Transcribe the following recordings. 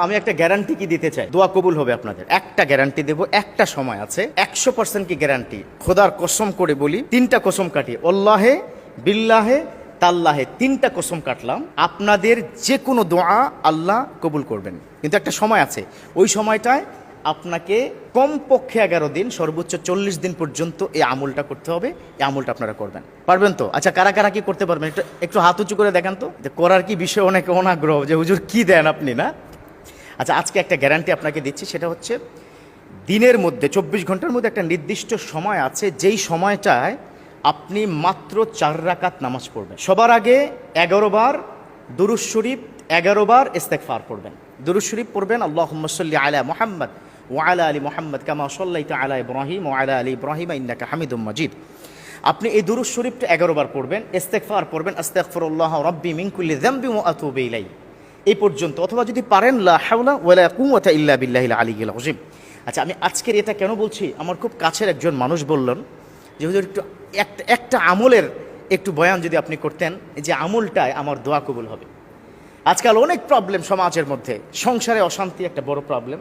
আমি একটা গ্যারান্টি কি দিতে চাই, দোয়া কবুল হবে আপনাদের। একটা গ্যারান্টি দেব, একটা সময় আছে, 100% কি গ্যারান্টি। খোদার কসম করে বলি, 3টা কসম কাটি, আল্লাহে বিল্লাহে তাল্লাহে, 3টা কসম কাটলাম, আপনাদের যে কোনো দোয়া আল্লাহ কবুল করবেন। কিন্তু একটা সময় আছে, ওই সময়টায় আপনাকে কমপক্ষে 11 দিন, সর্বোচ্চ 40 দিন পর্যন্ত এই আমলটা করতে হবে। এই আমলটা আপনারা করবেন, পারবেন তো? আচ্ছা, কারা কারা কি করতে পারবেন একটু হাত উঁচু করে দেখান তো। করার কি বিষয় অনেক অনাগ্রহ যে হুজুর কি দেন আপনি, না? আচ্ছা, আজকে একটা গ্যারান্টি আপনাকে দিচ্ছি, সেটা হচ্ছে দিনের মধ্যে 24 ঘন্টার মধ্যে একটা নির্দিষ্ট সময় আছে, যেই সময়টায় আপনি মাত্র 4 রাকাত নামাজ পড়বেন। সবার আগে 11 বার দুরূদ শরীফ, 11 বার ইস্তেগফার পড়বেন। দুরূদ শরীফ পড়বেন, আল্লাহুম্মা সাল্লি আলা মুহাম্মদ ওয়া আলা আলি মুহাম্মদ কামা সাল্লাইতা আলা ইব্রাহিম ওয়া আলা আলি ইব্রাহিম ইন্নাকা হামিদুম মাজিদ। আপনি এই দুরূদ শরীফটা 11 বার পড়বেন, ইস্তেগফার পড়বেন, আস্তাগফিরুল্লাহ রাব্বি মিন কুল্লি যামবি ওয়া আতুবু ইলাইহি, এই পর্যন্ত। অথবা যদি পারেন লা হাওলা ওয়ালা কুওয়াতা ইল্লা বিল্লাহিল আলিয়্যিল আযীম। আচ্ছা, আমি আজকের এটা কেন বলছি, আমার খুব কাছের একজন মানুষ বললেন যে হুজুর একটু একটা আমলের একটু বয়ান যদি আপনি করতেন, যে আমলটায় আমার দোয়া কবুল হবে। আজকাল অনেক প্রবলেম সমাজের মধ্যে, সংসারে অশান্তি একটা বড় প্রবলেম।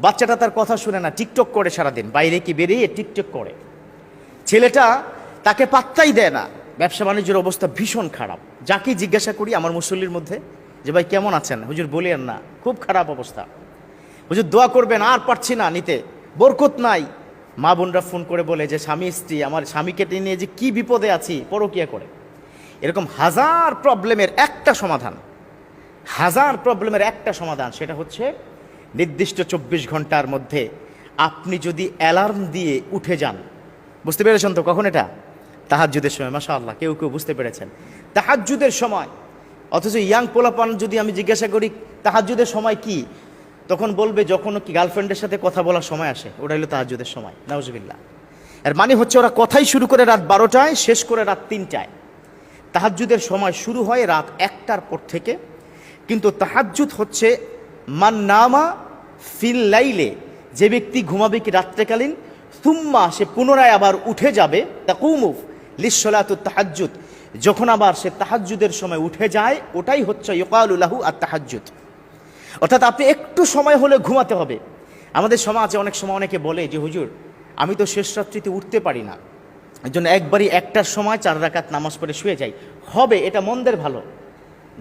বাচ্চাটা তার কথা শুনে না, টিকটক করে সারাদিন, বাইরে কি বেরিয়ে টিকটক করে। ছেলেটা তাকে পাত্তাই দেয় না, ব্যবসা বাণিজ্যের অবস্থা ভীষণ খারাপ। যাকে জিজ্ঞাসা করি আমার মুসল্লির মধ্যে যে ভাই কেমন আছেন, হুজুর বলেন না, খুব খারাপ অবস্থা, হুজুর দোয়া করবেন, আর পারছি না নিতে, বরকত নাই। মা বোনরা ফোন করে বলে যে স্বামী স্ত্রী, আমার স্বামীকে নিয়ে যে কি বিপদে আছি, পরকিয়া করে। এরকম হাজার প্রবলেমের একটা সমাধান, সেটা হচ্ছে নির্দিষ্ট 24 ঘন্টার মধ্যে আপনি যদি অ্যালার্ম দিয়ে উঠে যান। বুঝতে পেরেছেন তো কখন? এটা তাহাজ্জুদের সময়। মাশাআল্লাহ, কেউ কেউ বুঝতে পেরেছেন, তাহাজ্জুদের সময়। অথচ ইয়াং পোলাপান যদি আমি জিজ্ঞাসা করি তাহাজ্জুদের সময় কি, তখন বলবে যখন কি গার্লফ্রেন্ডের সাথে কথা বলার সময় আসে, ওটা হলো তাহাজ্জুদের সময়। নাউজুবিল্লাহ। এর মানে হচ্ছে ওরা কথাই শুরু করে রাত 12টায়, শেষ করে রাত 3টায়। তাহাজ্জুদের সময় শুরু হয় রাত 1টার পর থেকে। কিন্তু তাহাজ্জুদ হচ্ছে মান নামা ফিল লাইলে, যে ব্যক্তি ঘুমাবে কি রাত্রেকালীন, সুম্মা সে পুনরায় আবার উঠে যাবে, তাকুমু লিসসালাতুত তাহাজ্জুদ, যখন আবার সে তাহাজ্জুদের সময় উঠে যায়, ওটাই হচ্ছে ইউকালু লাহু আত তাহাজ্জুদ। অর্থাৎ আপনি একটু সময় হলে ঘুমাতে হবে। আমাদের সমাজে অনেক সময় অনেকে বলে যে হুজুর আমি তো শেষ রাত্রিতে উঠতে পারি না, এই জন্য একবারই 1টার সময় 4 রাকাত নামাজ পড়ে শুয়ে যাই। হবে, এটা মন্দের ভালো,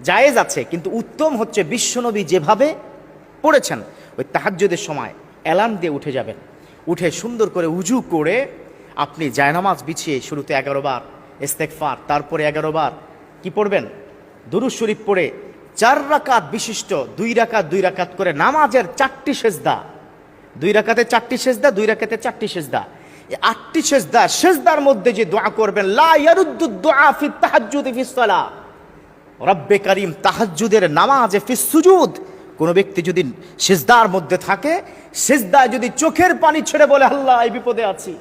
জায়েজ আছে, কিন্তু উত্তম হচ্ছে বিশ্বনবী যেভাবে পড়েছেন, ওই তাহাজ্জুদের সময় অ্যালার্ম দিয়ে উঠে যাবেন। উঠে সুন্দর করে উজু করে আপনি জায়নামাজ বিছিয়ে শুরুতে 11 বার ইস্তেগফার, তারপরে 11 বার কি পড়বেন, দুরূদ শরীফ পড়ে 4 রাকাত বিশিষ্ট 2 রাকাত 2 রাকাত করে নামাজের 4টি সেজদা, 2 রাকাতে 4টি সেজদা, 2 রাকাতে 4টি সেজদা, এই 8টি সেজদা, সেজদার মধ্যে যে দোয়া করবেন, লা ইয়ারুদ্দুদ দুআ ফি তাহাজ্জুদি ফিস সালাহ রব্বে কারীম, তাহাজ্জুদের নামাজে ফিস সুজুদ। কোনো ব্যক্তি যদি সেজদার মধ্যে থাকে, সেজদায় যদি চোখের পানি ছেড়ে বলে আল্লাহ এই বিপদে আছি,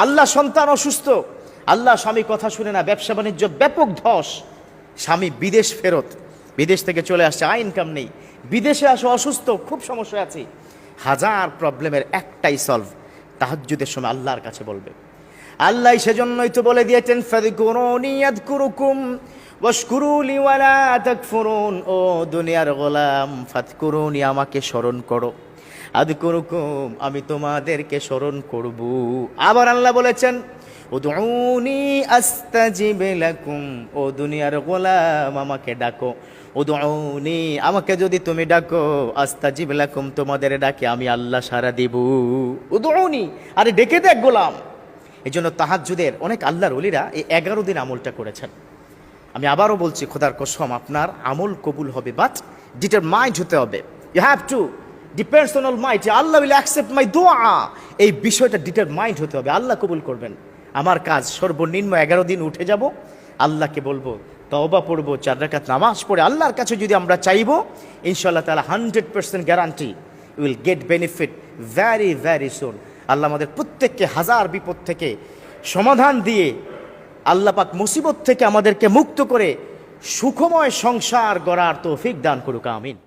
আল্লাহ সন্তান অসুস্থ, আল্লাহ স্বামী কথা শুনে না, ব্যবসা বাণিজ্য ব্যাপক ধস, স্বামী বিদেশ ফেরত, বিদেশ থেকে চলে আসছে, আয় ইনকাম নেই, বিদেশে আসো অসুস্থ, খুব সমস্যা আছে, হাজার প্রবলেমের একটাই সলভ, তাহাজ্জুদের সময় আল্লাহর কাছে বলবে। আল্লাহ সেজন্যই তো বলে দিয়েছেন ফাযকুরুনি আযকুরুকুম ওয়াশকুরুলি ওয়ালা তাকফুরুন। ও দুনিয়ার গোলাম, ফাযকুরুনি, আমাকে স্মরণ করো, আযকুরুকুম, আমি তোমাদেরকে স্মরণ করব। আবার আল্লাহ বলেছেন উদউনি আস্তাজিব লাকুম, ও দুনিয়ার গোলাম আমাকে ডাকো, উদউনি, আমাকে যদি তুমি ডাকো, আস্তাজিব লাকুম, তোমাদের ডাকে আমি আল্লাহ সাড়া দিব। উদউনি, আরে ডেকে দেখ গোলাম। এই জন্য তাহাজ্জুদের অনেক আল্লাহর ওলিরা এই 11 দিন আমলটা করেছেন। আমি আবারও বলছি, খোদার কসম আপনার আমল কবুল হবে, বাট ডিটারমাইন্ড হতে হবে। You have to depends on almighty, Allah will accept my দোয়া, এই বিষয়টা ডিটারমাইন্ড হতে হবে। আল্লাহ কবুল করবেন আমার কাজ। সর্বনিম্ন 11 দিন উঠে যাব, আল্লাহকে বলবো, তওবা পড়বো, 4 রাকাত নামাজ পড়ে আল্লাহর কাছে যদি আমরা চাইবো, ইনশাআল্লাহ তাআলা 100% guarantee will get benefit very very soon. আল্লাহ আমাদের প্রত্যেককে হাজার বিপদ থেকে সমাধান দিয়ে, আল্লাহ পাক মুসিবত থেকে আমাদেরকে মুক্ত করে সুখময় সংসার গড়ার তৌফিক দান করুক, আমিন।